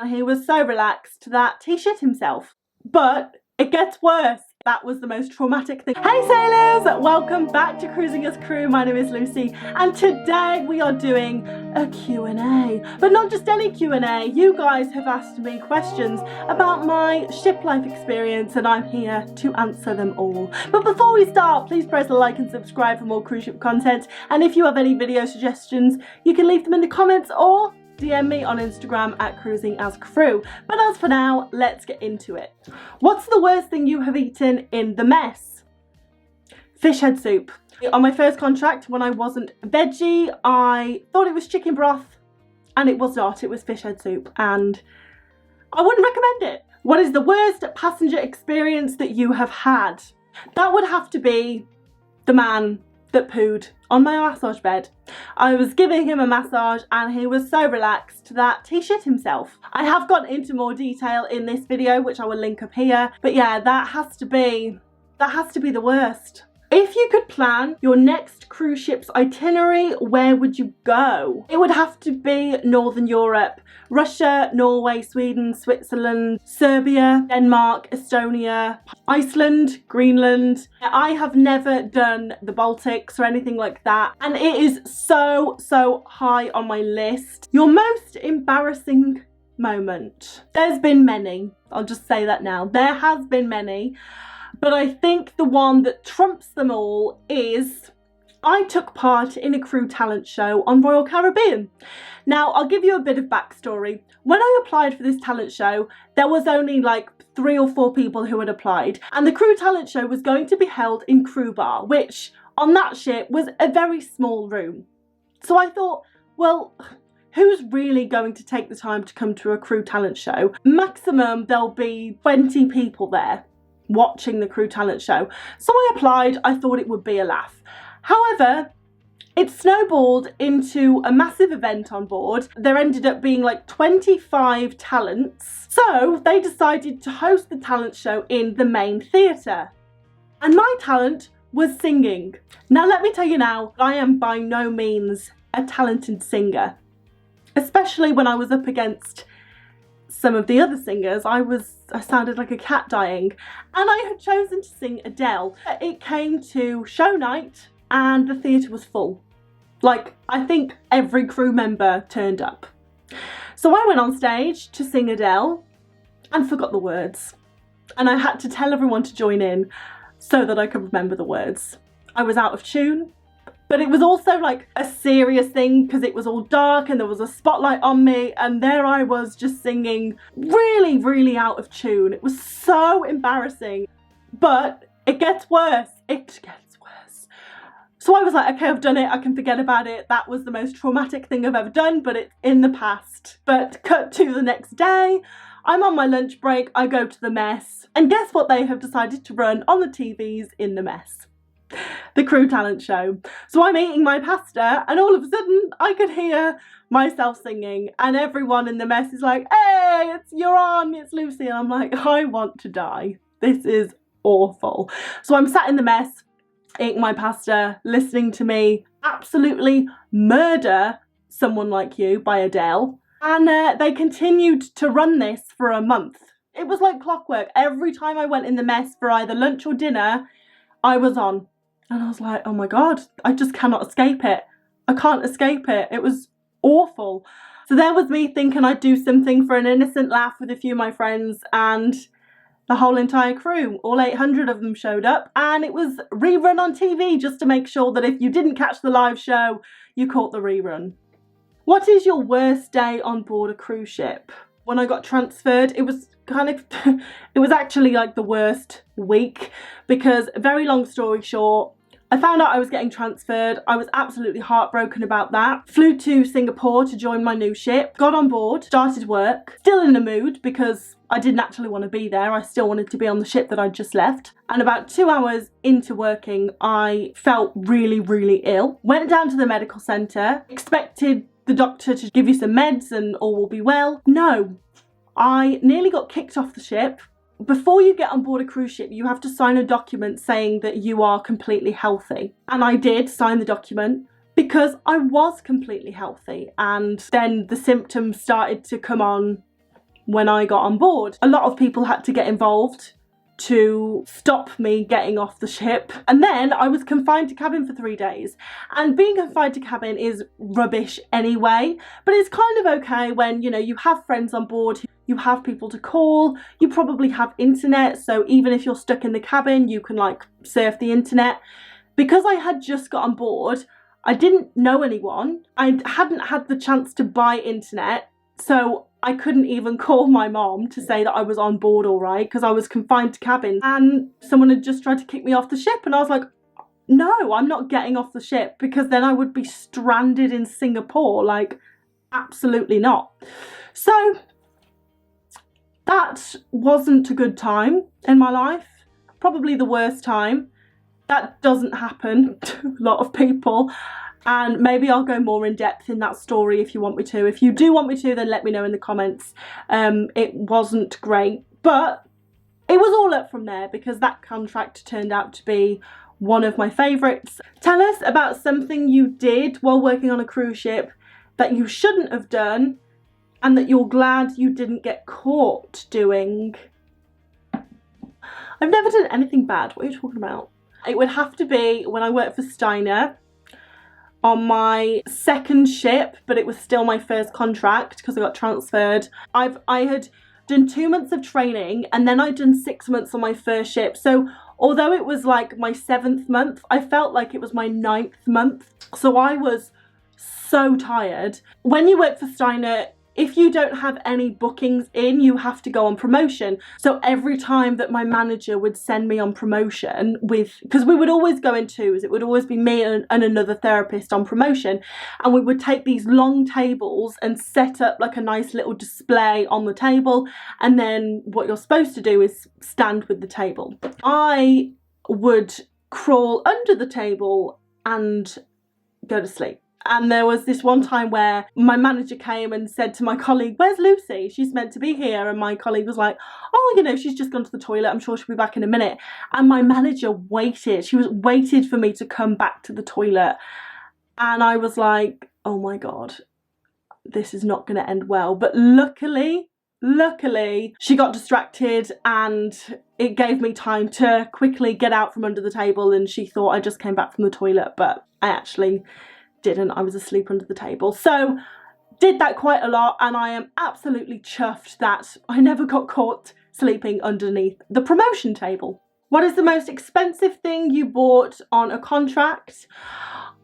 he was so relaxed that he shit himself. But it gets worse. That was the most traumatic thing. Hey sailors, welcome back to Cruising as Crew. My name is Lucy and today we are doing a Q&A. But not just any Q&A, you guys have asked me questions about my ship life experience and I'm here to answer them all. But before we start, please press like and subscribe for more cruise ship content, and if you have any video suggestions you can leave them in the comments or DM me on Instagram at Cruising as Crew. But as for now, let's get into it. What's the worst thing you have eaten in the mess? Fish head soup. On my first contract, when I wasn't veggie, I thought it was chicken broth and it was not. It was fish head soup and I wouldn't recommend it. What is the worst passenger experience that you have had? That would have to be the man that pooed on my massage bed. I was giving him a massage and he was so relaxed that he shit himself. I have gone into more detail in this video, which I will link up here, but yeah, that has to be the worst. If you could plan your next cruise ship's itinerary, where would you go? It would have to be Northern Europe. Russia, Norway, Sweden, Switzerland, Serbia, Denmark, Estonia, Iceland, Greenland. I have never done the Baltics or anything like that, and it is so high on my list. Your most embarrassing moment? There's been many. I'll just say that now. There has been many. But I think the one that trumps them all is I took part in a crew talent show on Royal Caribbean. Now, I'll give you a bit of backstory. When I applied for this talent show, there was only like 3 or 4 people who had applied, and the crew talent show was going to be held in Crew Bar, which on that ship was a very small room. So I thought, well, who's really going to take the time to come to a crew talent show? Maximum there'll be 20 people there watching the crew talent show. So I applied. I thought it would be a laugh. However, it snowballed into a massive event on board. There ended up being like 25 talents. So they decided to host the talent show in the main theatre. And my talent was singing. Now let me tell you now, I am by no means a talented singer. Especially when I was up against some of the other singers, I sounded like a cat dying, and I had chosen to sing Adele. It came to show night and the theatre was full. Like, I think every crew member turned up. So I went on stage to sing Adele and forgot the words, and I had to tell everyone to join in so that I could remember the words. I was out of tune. But it was also like a serious thing because it was all dark and there was a spotlight on me, and there I was just singing really out of tune. It was so embarrassing. But it gets worse. It gets worse. So I was like, okay, I've done it. I can forget about it. That was the most traumatic thing I've ever done, but it's in the past. But cut to the next day. I'm on my lunch break. I go to the mess. And guess what they have decided to run on the TVs in the mess? The crew talent show. So I'm eating my pasta and all of a sudden I could hear myself singing, and everyone in the mess is like, hey, you're on, it's Lucy. And I'm like, I want to die. This is awful. So I'm sat in the mess eating my pasta, listening to me absolutely murder Someone Like You by Adele, and they continued to run this for a month. It was like clockwork. Every time I went in the mess for either lunch or dinner, I was on. And I was like, oh my God, I just cannot escape it. I can't escape it. It was awful. So there was me thinking I'd do something for an innocent laugh with a few of my friends, and the whole entire crew, all 800 of them, showed up, and it was rerun on TV just to make sure that if you didn't catch the live show, you caught the rerun. What is your worst day on board a cruise ship? When I got transferred, it was it was actually like the worst week, because, very long story short, I found out I was getting transferred. I was absolutely heartbroken about that. Flew to Singapore to join my new ship, got on board, started work, still in the mood because I didn't actually want to be there. I still wanted to be on the ship that I'd just left. And about 2 hours into working, I felt really ill. Went down to the medical centre, expected the doctor to give you some meds and all will be well. No, I nearly got kicked off the ship. Before you get on board a cruise ship, you have to sign a document saying that you are completely healthy. And I did sign the document because I was completely healthy. And then the symptoms started to come on when I got on board. A lot of people had to get involved to stop me getting off the ship, and then I was confined to cabin for 3 days. And being confined to cabin is rubbish anyway, but it's kind of okay when, you know, you have friends on board, you have people to call, you probably have internet, so even if you're stuck in the cabin you can like surf the internet. Because I had just got on board, I didn't know anyone, I hadn't had the chance to buy internet, so I couldn't even call my mom to say that I was on board all right, because I was confined to cabin, and someone had just tried to kick me off the ship, and I was like, no, I'm not getting off the ship, because then I would be stranded in Singapore. Like, absolutely not. So that wasn't a good time in my life, probably the worst time. That doesn't happen to a lot of people. And maybe I'll go more in depth in that story if you want me to. If you do want me to, then let me know in the comments. It wasn't great, but it was all up from there, because that contract turned out to be one of my favourites. Tell us about something you did while working on a cruise ship that you shouldn't have done and that you're glad you didn't get caught doing. I've never done anything bad. What are you talking about? It would have to be when I worked for Steiner on my second ship, but it was still my first contract because I got transferred. I had done 2 months of training, and then I'd done 6 months on my first ship. So although it was like my 7th month, I felt like it was my 9th month. So I was so tired. When you work for Steiner, if you don't have any bookings in, you have to go on promotion. So every time that my manager would send me on promotion because we would always go in twos, it would always be me and another therapist on promotion, and we would take these long tables and set up like a nice little display on the table, and then what you're supposed to do is stand with the table. I would crawl under the table and go to sleep. And there was this one time where my manager came and said to my colleague, "Where's Lucy? She's meant to be here." And my colleague was like, "Oh, you know, she's just gone to the toilet. I'm sure she'll be back in a minute." And my manager waited. She waited for me to come back to the toilet. And I was like, oh my God, this is not going to end well. But luckily, she got distracted, and it gave me time to quickly get out from under the table, and she thought I just came back from the toilet, but I actually didn't. I was asleep under the table. So did that quite a lot, and I am absolutely chuffed that I never got caught sleeping underneath the promotion table. What is the most expensive thing you bought on a contract?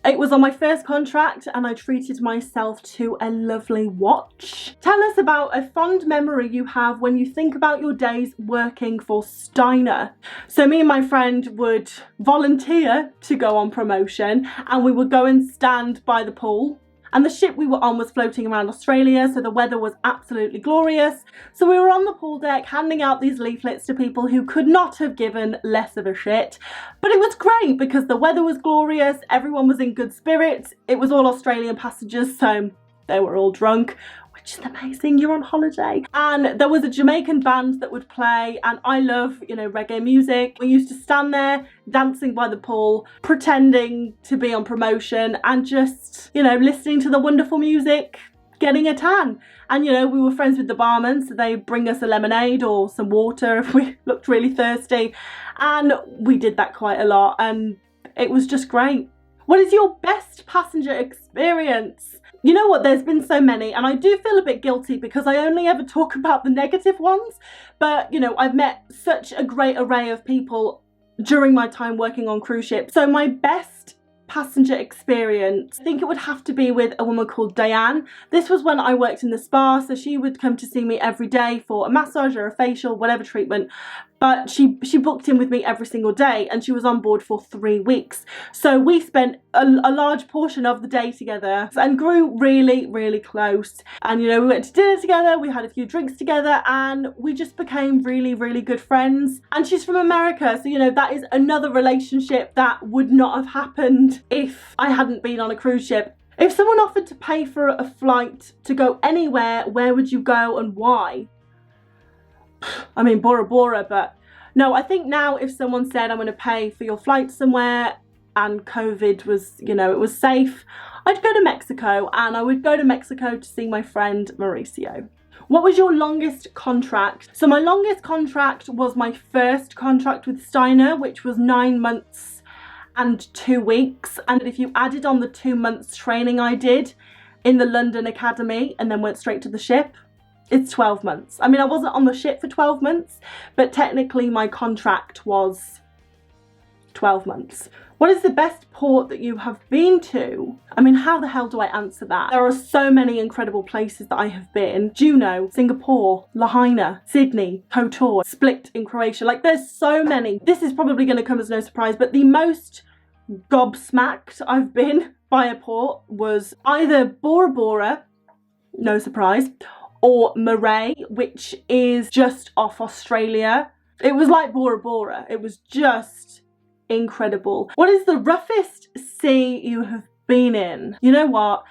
It was on my first contract, and I treated myself to a lovely watch. Tell us about a fond memory you have when you think about your days working for Steiner. So me and my friend would volunteer to go on promotion, and we would go and stand by the pool. And the ship we were on was floating around Australia, so the weather was absolutely glorious. So we were on the pool deck handing out these leaflets to people who could not have given less of a shit. But it was great because the weather was glorious, everyone was in good spirits, it was all Australian passengers, so they were all drunk, which is amazing, you're on holiday. And there was a Jamaican band that would play, and I love, you know, reggae music. We used to stand there dancing by the pool, pretending to be on promotion, and just, you know, listening to the wonderful music, getting a tan. And, you know, we were friends with the barman, so they'd bring us a lemonade or some water if we looked really thirsty. And we did that quite a lot, and it was just great. What is your best passenger experience? You know what, there's been so many, and I do feel a bit guilty because I only ever talk about the negative ones, but you know, I've met such a great array of people during my time working on cruise ships. So my best passenger experience, I think it would have to be with a woman called Diane. This was when I worked in the spa, so she would come to see me every day for a massage or a facial, whatever treatment. But she booked in with me every single day, and she was on board for 3 weeks. So we spent a large portion of the day together and grew really, really close. And you know, we went to dinner together, we had a few drinks together, and we just became really, really good friends. And she's from America, so you know, that is another relationship that would not have happened if I hadn't been on a cruise ship. If someone offered to pay for a flight to go anywhere, where would you go and why? I mean, Bora Bora, but no, I think now if someone said I'm going to pay for your flight somewhere and COVID was, you know, it was safe, I'd go to Mexico, and I would go to Mexico to see my friend Mauricio. What was your longest contract? So my longest contract was my first contract with Steiner, which was 9 months and 2 weeks. And if you added on the 2 months training I did in the London Academy and then went straight to the ship, it's 12 months. I mean, I wasn't on the ship for 12 months, but technically my contract was 12 months. What is the best port that you have been to? I mean, how the hell do I answer that? There are so many incredible places that I have been. Juneau, Singapore, Lahaina, Sydney, Kotor, Split in Croatia. Like, there's so many. This is probably going to come as no surprise, but the most gobsmacked I've been by a port was either Bora Bora, no surprise, or Murray, which is just off Australia. It was like Bora Bora. It was just incredible. What is the roughest sea you have been in? You know what?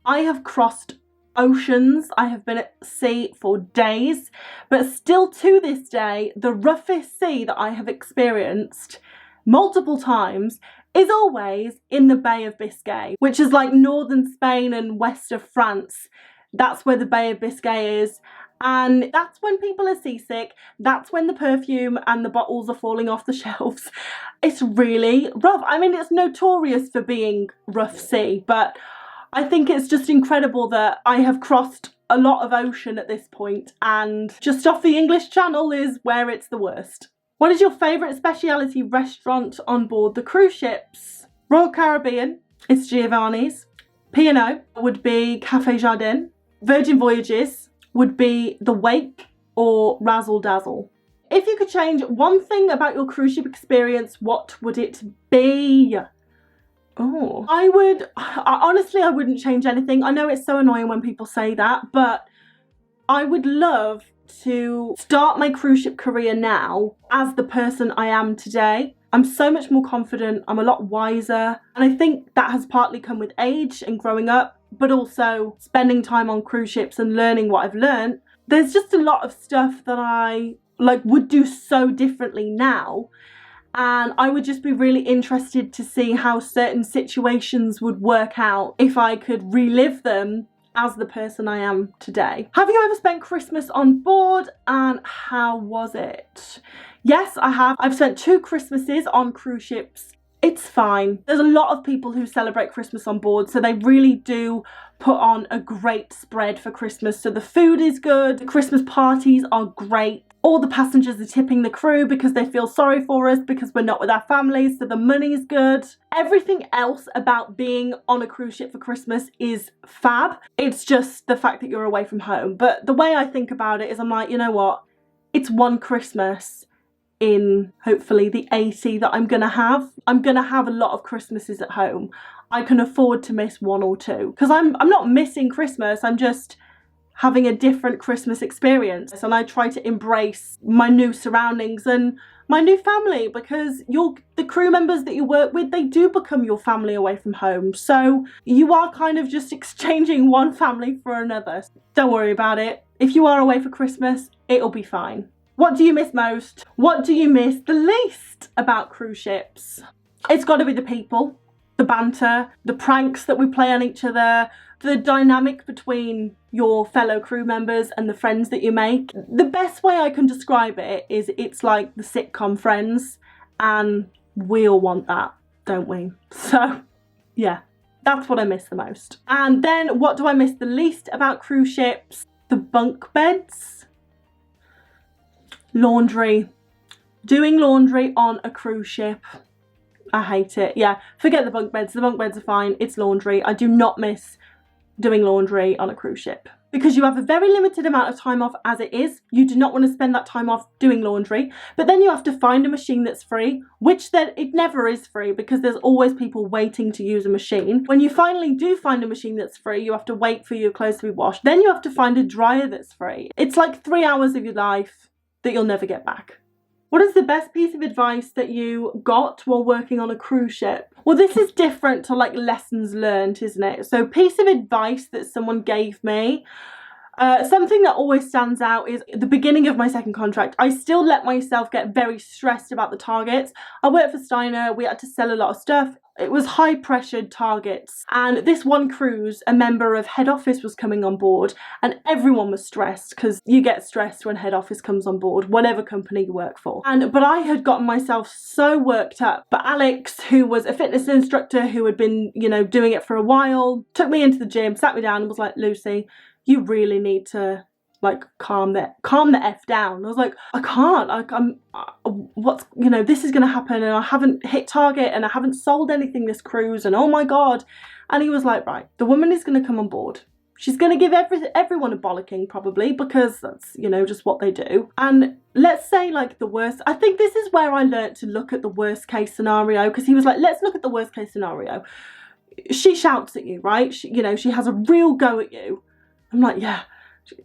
I have crossed oceans. I have been at sea for days, but still to this day, the roughest sea that I have experienced multiple times is always in the Bay of Biscay, which is like northern Spain and west of France. That's where the Bay of Biscay is. And that's when people are seasick. That's when the perfume and the bottles are falling off the shelves. It's really rough. I mean, it's notorious for being rough sea, but I think it's just incredible that I have crossed a lot of ocean at this point, and just off the English Channel is where it's the worst. What is your favourite speciality restaurant on board the cruise ships? Royal Caribbean, it's Giovanni's. P&O would be Cafe Jardin. Virgin Voyages would be The Wake or Razzle Dazzle. If you could change one thing about your cruise ship experience, what would it be? Oh, honestly, I wouldn't change anything. I know it's so annoying when people say that, but I would love to start my cruise ship career now as the person I am today. I'm so much more confident, I'm a lot wiser, and I think that has partly come with age and growing up, but also spending time on cruise ships and learning what I've learned. There's just a lot of stuff that I would do so differently now, and I would just be really interested to see how certain situations would work out if I could relive them as the person I am today. Have you ever spent Christmas on board, and how was it? Yes, I have. I've spent 2 Christmases on cruise ships. It's fine. There's a lot of people who celebrate Christmas on board, so they really do put on a great spread for Christmas. So the food is good, the Christmas parties are great. All the passengers are tipping the crew because they feel sorry for us because we're not with our families, so the money's good. Everything else about being on a cruise ship for Christmas is fab. It's just the fact that you're away from home. But the way I think about it is I'm like, you know what? It's one Christmas in hopefully the 80 that I'm gonna have. I'm gonna have a lot of Christmases at home. I can afford to miss 1 or 2 because I'm not missing Christmas, I'm just having a different Christmas experience, and I try to embrace my new surroundings and my new family, because the crew members that you work with, they do become your family away from home, so you are kind of just exchanging one family for another. Don't worry about it. If you are away for Christmas, it'll be fine. What do you miss most? What do you miss the least about cruise ships? It's got to be the people, the banter, the pranks that we play on each other, the dynamic between your fellow crew members and the friends that you make. The best way I can describe it is it's like the sitcom Friends, and we all want that, don't we? So yeah, that's what I miss the most. And then what do I miss the least about cruise ships? The bunk beds. Laundry. Doing laundry on a cruise ship. I hate it. Yeah, forget the bunk beds. The bunk beds are fine. It's laundry. I do not miss doing laundry on a cruise ship, because you have a very limited amount of time off as it is. You do not want to spend that time off doing laundry, but then you have to find a machine that's free, which then it never is free because there's always people waiting to use a machine. When you finally do find a machine that's free, you have to wait for your clothes to be washed. Then you have to find a dryer that's free. It's like 3 hours of your life that you'll never get back. What is the best piece of advice that you got while working on a cruise ship? Well, this is different to like lessons learned, isn't it? So piece of advice that someone gave me, Something that always stands out is at the beginning of my second contract, I still let myself get very stressed about the targets. I worked for Steiner, we had to sell a lot of stuff. It was high pressured targets, and this one cruise, a member of head office was coming on board, and everyone was stressed because you get stressed when head office comes on board, whatever company you work for. But I had gotten myself so worked up. But Alex, who was a fitness instructor who had been, you know, doing it for a while, took me into the gym, sat me down and was like, Lucy, you really need to like calm the F down. I was like, I can't, like what's, you know, this is gonna happen and I haven't hit target and I haven't sold anything this cruise and oh my god. And he was like, right, the woman is gonna come on board. She's gonna give everyone a bollocking probably, because that's, you know, just what they do. And let's say like the worst, I think this is where I learned to look at the worst case scenario, because he was like, let's look at the worst case scenario. She shouts at you, right? She, you know, she has a real go at you. I'm like, yeah.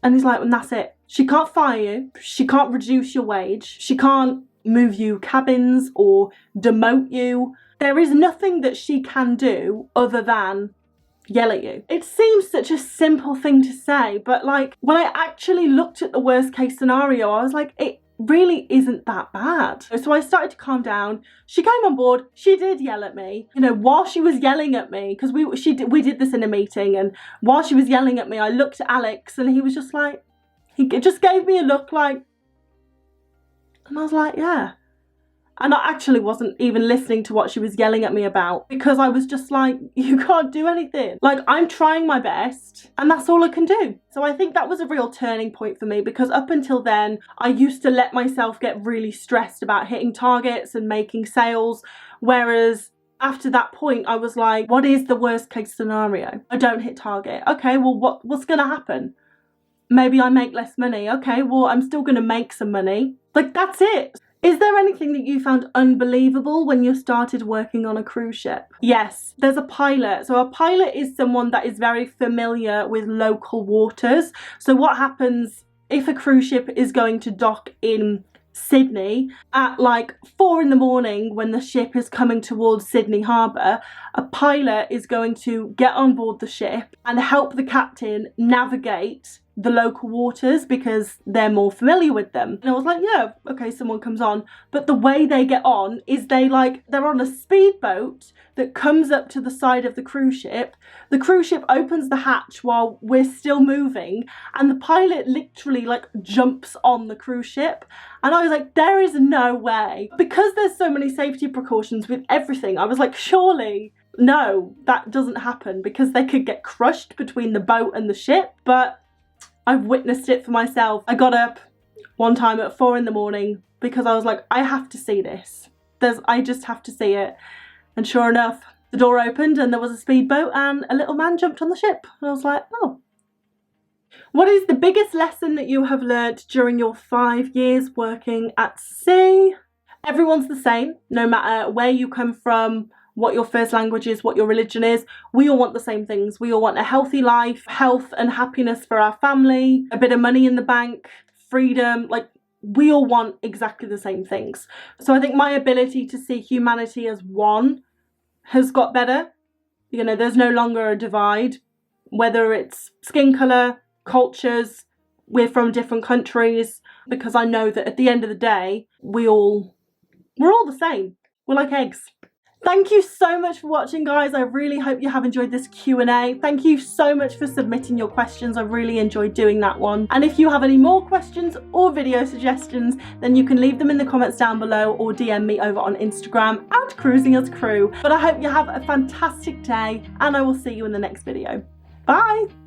And he's like, and that's it. She can't fire you. She can't reduce your wage. She can't move you cabins or demote you. There is nothing that she can do other than yell at you. It seems such a simple thing to say, but like when I actually looked at the worst case scenario, I was like, it really isn't that bad. So I started to calm down. She came on board. She did yell at me, you know, while she was yelling at me, because we did this in a meeting, and while she was yelling at me, I looked at Alex and he was just like, he just gave me a look like, and I was like, yeah. And I actually wasn't even listening to what she was yelling at me about, because I was just like, you can't do anything. Like, I'm trying my best and that's all I can do. So I think that was a real turning point for me, because up until then, I used to let myself get really stressed about hitting targets and making sales. Whereas after that point, I was like, what is the worst case scenario? I don't hit target. Okay, well, what's going to happen? Maybe I make less money. Okay, well, I'm still going to make some money. Like, that's it. Is there anything that you found unbelievable when you started working on a cruise ship? Yes, there's a pilot. So a pilot is someone that is very familiar with local waters. So what happens if a cruise ship is going to dock in Sydney at like 4 in the morning when the ship is coming towards Sydney Harbour? A pilot is going to get on board the ship and help the captain navigate the local waters because they're more familiar with them. And I was like, yeah, okay, someone comes on. But the way they get on is they're on a speedboat that comes up to the side of the cruise ship. The cruise ship opens the hatch while we're still moving, and the pilot literally like jumps on the cruise ship. And I was like, there is no way. Because there's so many safety precautions with everything, I was like, surely no, that doesn't happen, because they could get crushed between the boat and the ship. But I've witnessed it for myself. I got up one time at 4 in the morning because I was like, I have to see this. I just have to see it. And sure enough, the door opened and there was a speedboat and a little man jumped on the ship. And I was like, oh. What is the biggest lesson that you have learnt during your 5 years working at sea? Everyone's the same, no matter where you come from, what your first language is, what your religion is. We all want the same things. We all want a healthy life, health and happiness for our family, a bit of money in the bank, freedom. Like, we all want exactly the same things. So I think my ability to see humanity as one has got better. You know, there's no longer a divide, whether it's skin colour, cultures, we're from different countries, because I know that at the end of the day, we're all the same. We're like eggs. Thank you so much for watching, guys. I really hope you have enjoyed this Q&A. Thank you so much for submitting your questions. I really enjoyed doing that one. And if you have any more questions or video suggestions, then you can leave them in the comments down below or DM me over on Instagram at Cruising as Crew. But I hope you have a fantastic day, and I will see you in the next video. Bye!